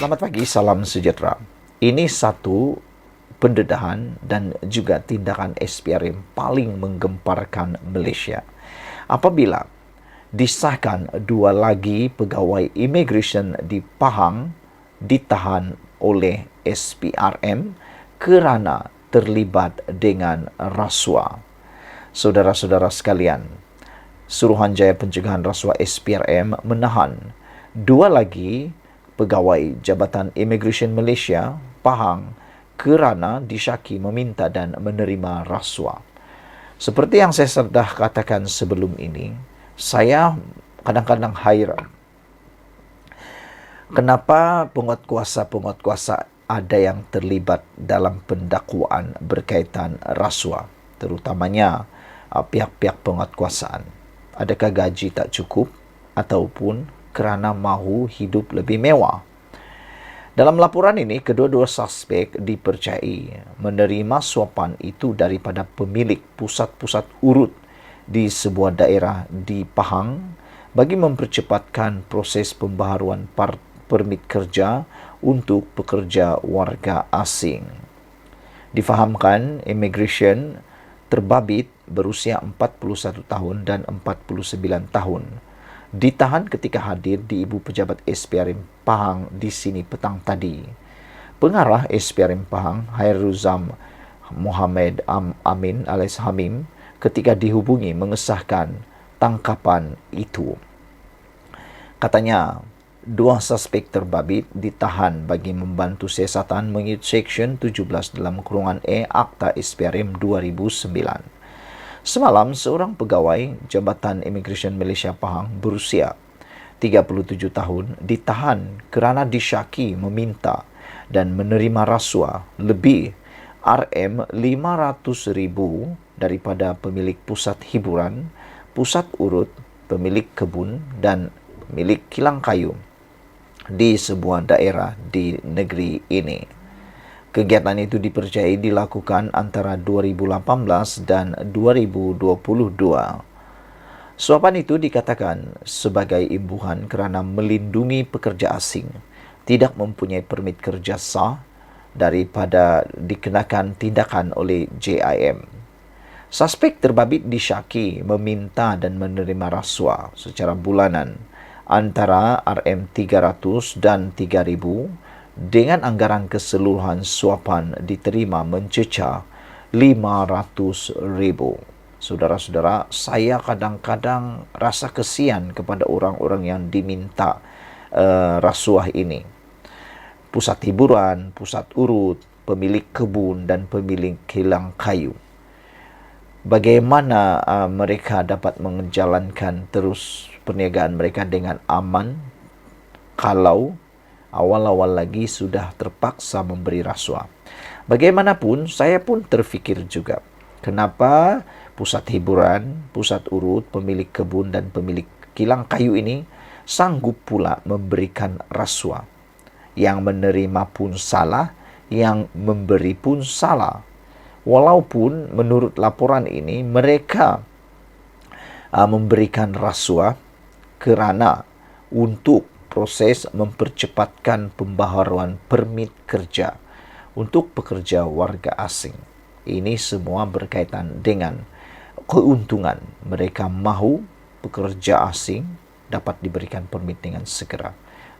Selamat pagi, salam sejahtera. Ini satu pendedahan dan juga tindakan SPR yang paling menggemparkan Malaysia. Apabila disahkan dua lagi pegawai immigration di Pahang ditahan oleh SPRM kerana terlibat dengan rasuah. Saudara-saudara sekalian, Suruhanjaya Pencegahan Rasuah SPRM menahan dua lagi pegawai Jabatan Immigration Malaysia Pahang kerana disyaki meminta dan menerima rasuah. Seperti yang saya sudah katakan sebelum ini, saya kadang-kadang hairan kenapa penguatkuasa-penguatkuasa ada yang terlibat dalam pendakwaan berkaitan rasuah, terutamanya pihak-pihak penguatkuasaan. Adakah gaji tak cukup ataupun kerana mahu hidup lebih mewah? Dalam laporan ini, kedua-dua suspek dipercayai menerima suapan itu daripada pemilik pusat-pusat urut di sebuah daerah di Pahang bagi mempercepatkan proses pembaharuan permit kerja untuk pekerja warga asing. Difahamkan, immigration terbabit berusia 41 tahun dan 49 tahun ditahan ketika hadir di Ibu Pejabat SPRM Pahang di sini petang tadi. Pengarah SPRM Pahang, Hairuzam Muhammad Amin alias Hamim, ketika dihubungi mengesahkan tangkapan itu. Katanya, dua suspek terbabit ditahan bagi membantu siasatan mengikut Seksyen 17 dalam kurungan E Akta SPRM 2009. Semalam, seorang pegawai Jabatan Immigration Malaysia Pahang berusia 37 tahun ditahan kerana disyaki meminta dan menerima rasuah lebih RM500,000 daripada pemilik pusat hiburan, pusat urut, pemilik kebun dan pemilik kilang kayu di sebuah daerah di negeri ini. Kegiatan itu dipercayai dilakukan antara 2018 dan 2022. Suapan itu dikatakan sebagai imbuhan kerana melindungi pekerja asing tidak mempunyai permit kerja sah daripada dikenakan tindakan oleh JIM. Suspek terbabit disyaki meminta dan menerima rasuah secara bulanan antara RM300 dan RM3,000 dengan anggaran keseluruhan suapan diterima mencecah RM500,000. Saudara-saudara, saya kadang-kadang rasa kesian kepada orang-orang yang diminta rasuah ini. Pusat hiburan, pusat urut, pemilik kebun dan pemilik kilang kayu. Bagaimana mereka dapat menjalankan terus perniagaan mereka dengan aman kalau awal-awal lagi sudah terpaksa memberi rasuah? Bagaimanapun, saya pun terfikir juga, kenapa pusat hiburan, pusat urut, pemilik kebun dan pemilik kilang kayu ini sanggup pula memberikan rasuah? Yang menerima pun salah, yang memberi pun salah. Walaupun menurut laporan ini mereka memberikan rasuah kerana untuk proses mempercepatkan pembaharuan permit kerja untuk pekerja warga asing. Ini semua berkaitan dengan keuntungan. Mereka mahu pekerja asing dapat diberikan permit dengan segera.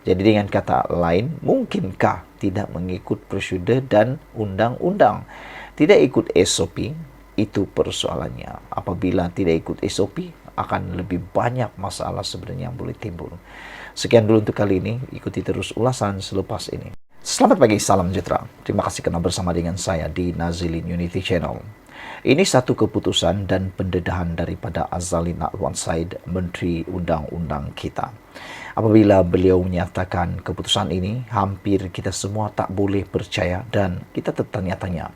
Jadi dengan kata lain, mungkinkah tidak mengikut prosedur dan undang-undang? Tidak ikut SOP, itu persoalannya. Apabila tidak ikut SOP, akan lebih banyak masalah sebenarnya yang boleh timbul. Sekian dulu untuk kali ini. Ikuti terus ulasan selepas ini. Selamat pagi, salam sejahtera. Terima kasih kerana bersama dengan saya di Nazilin Unity Channel. Ini satu keputusan dan pendedahan daripada Azalin Naqwan Said, Menteri Undang-Undang kita. Apabila beliau menyatakan keputusan ini, hampir kita semua tak boleh percaya dan kita tertanya-tanya,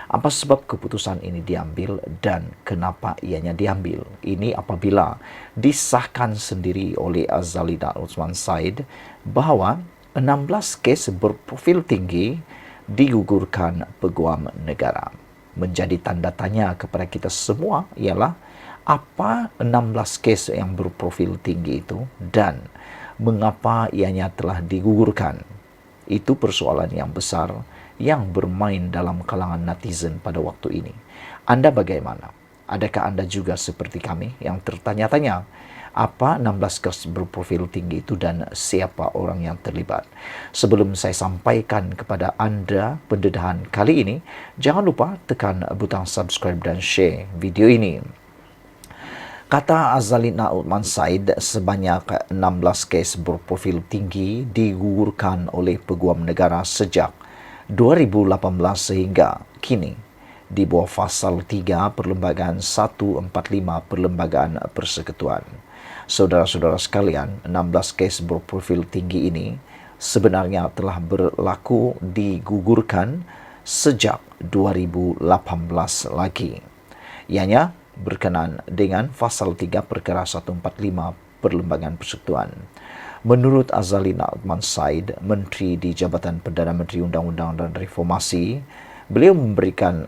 apa sebab keputusan ini diambil dan kenapa ianya diambil? Ini apabila disahkan sendiri oleh Azalin Naqwan Said bahawa 16 kes berprofil tinggi digugurkan Peguam Negara. Menjadi tanda tanya kepada kita semua ialah apa 16 kes yang berprofil tinggi itu dan mengapa ianya telah digugurkan. Itu persoalan yang besar yang bermain dalam kalangan netizen pada waktu ini. Anda bagaimana? Adakah Anda juga seperti kami yang tertanya-tanya, apa 16 kes berprofil tinggi itu dan siapa orang yang terlibat? Sebelum saya sampaikan kepada Anda pendedahan kali ini, jangan lupa tekan butang subscribe dan share video ini. Kata Azalina Uthman Said, sebanyak 16 kes berprofil tinggi digugurkan oleh Peguam Negara sejak 2018 sehingga kini di bawah Fasal 3 Perlembagaan 145 Perlembagaan Persekutuan. Saudara-saudara sekalian, 16 kes berprofil tinggi ini sebenarnya telah berlaku digugurkan sejak 2018 lagi. Ianya berkenaan dengan Fasal 3 Perkara 145 Perlembagaan Persekutuan. Menurut Azalina Uthman Said, Menteri di Jabatan Perdana Menteri Undang-Undang dan Reformasi, beliau memberikan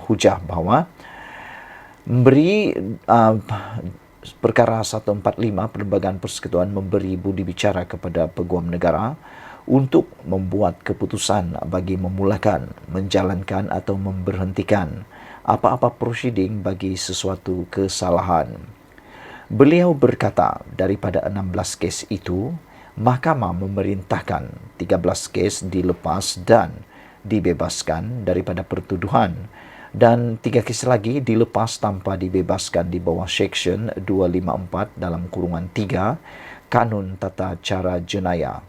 hujah bahawa memberi Perkara 145 Perlembagaan Persekutuan memberi budi bicara kepada Peguam Negara untuk membuat keputusan bagi memulakan, menjalankan atau memberhentikan apa-apa prosiding bagi sesuatu kesalahan. Beliau berkata, daripada 16 kes itu, Mahkamah memerintahkan 13 kes dilepas dan dibebaskan daripada pertuduhan dan 3 kes lagi dilepas tanpa dibebaskan di bawah Seksyen 254 dalam kurungan 3 Kanun Tata Cara Jenayah.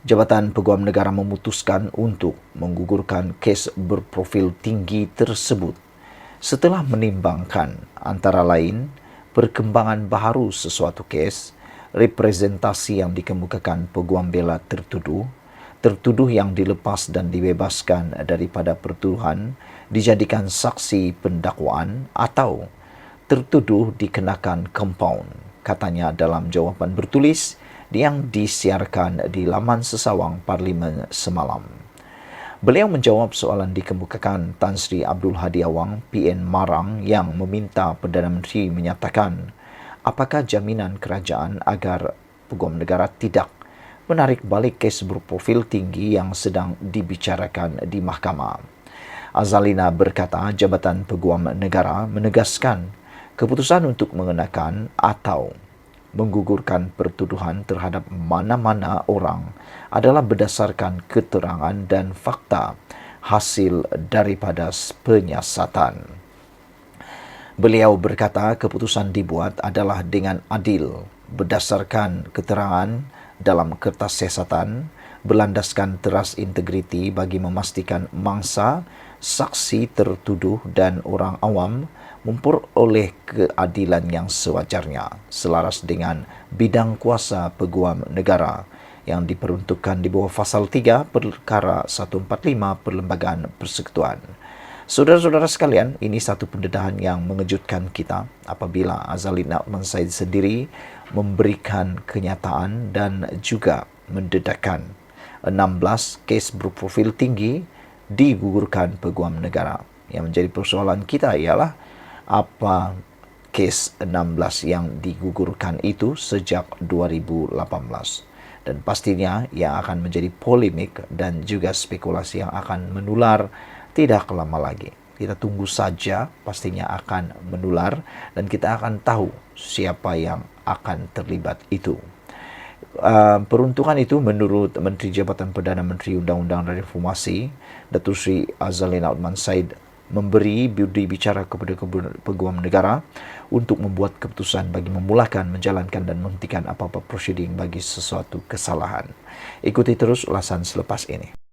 Jabatan Peguam Negara memutuskan untuk menggugurkan kes berprofil tinggi tersebut setelah menimbangkan antara lain perkembangan baharu sesuatu kes, representasi yang dikemukakan peguam bela tertuduh yang dilepas dan dibebaskan daripada pertuduhan dijadikan saksi pendakwaan atau tertuduh dikenakan kompaun, katanya dalam jawapan bertulis yang disiarkan di laman sesawang Parlimen semalam. Beliau menjawab soalan dikemukakan Tan Sri Abdul Hadi Awang, PN Marang, yang meminta Perdana Menteri menyatakan apakah jaminan kerajaan agar Peguam Negara tidak menarik balik kes berprofil tinggi yang sedang dibicarakan di mahkamah. Azalina berkata Jabatan Peguam Negara menegaskan keputusan untuk mengenakan atau menggugurkan pertuduhan terhadap mana-mana orang adalah berdasarkan keterangan dan fakta hasil daripada penyiasatan. Beliau berkata keputusan dibuat adalah dengan adil, berdasarkan keterangan dalam kertas siasatan, berlandaskan teras integriti bagi memastikan mangsa, saksi tertuduh dan orang awam memperoleh keadilan yang sewajarnya selaras dengan bidang kuasa Peguam Negara yang diperuntukkan di bawah Fasal 3 Perkara 145 Perlembagaan Persekutuan. Saudara-saudara sekalian, ini satu pendedahan yang mengejutkan kita apabila Azalina Uthman Said sendiri memberikan kenyataan dan juga mendedahkan 16 kes berprofil tinggi digugurkan Peguam Negara. Yang menjadi persoalan kita ialah apa kes 16 yang digugurkan itu sejak 2018. Dan pastinya yang akan menjadi polemik dan juga spekulasi yang akan menular tidak lama lagi. Kita tunggu saja, pastinya akan menular dan kita akan tahu siapa yang akan terlibat itu. Peruntukan itu menurut Menteri Jabatan Perdana Menteri Undang-Undang dan Reformasi, Datuk Seri Azalina Uthman Said, memberi budi bicara kepada Peguam Negara untuk membuat keputusan bagi memulakan, menjalankan dan menghentikan apa-apa prosiding bagi sesuatu kesalahan. Ikuti terus ulasan selepas ini.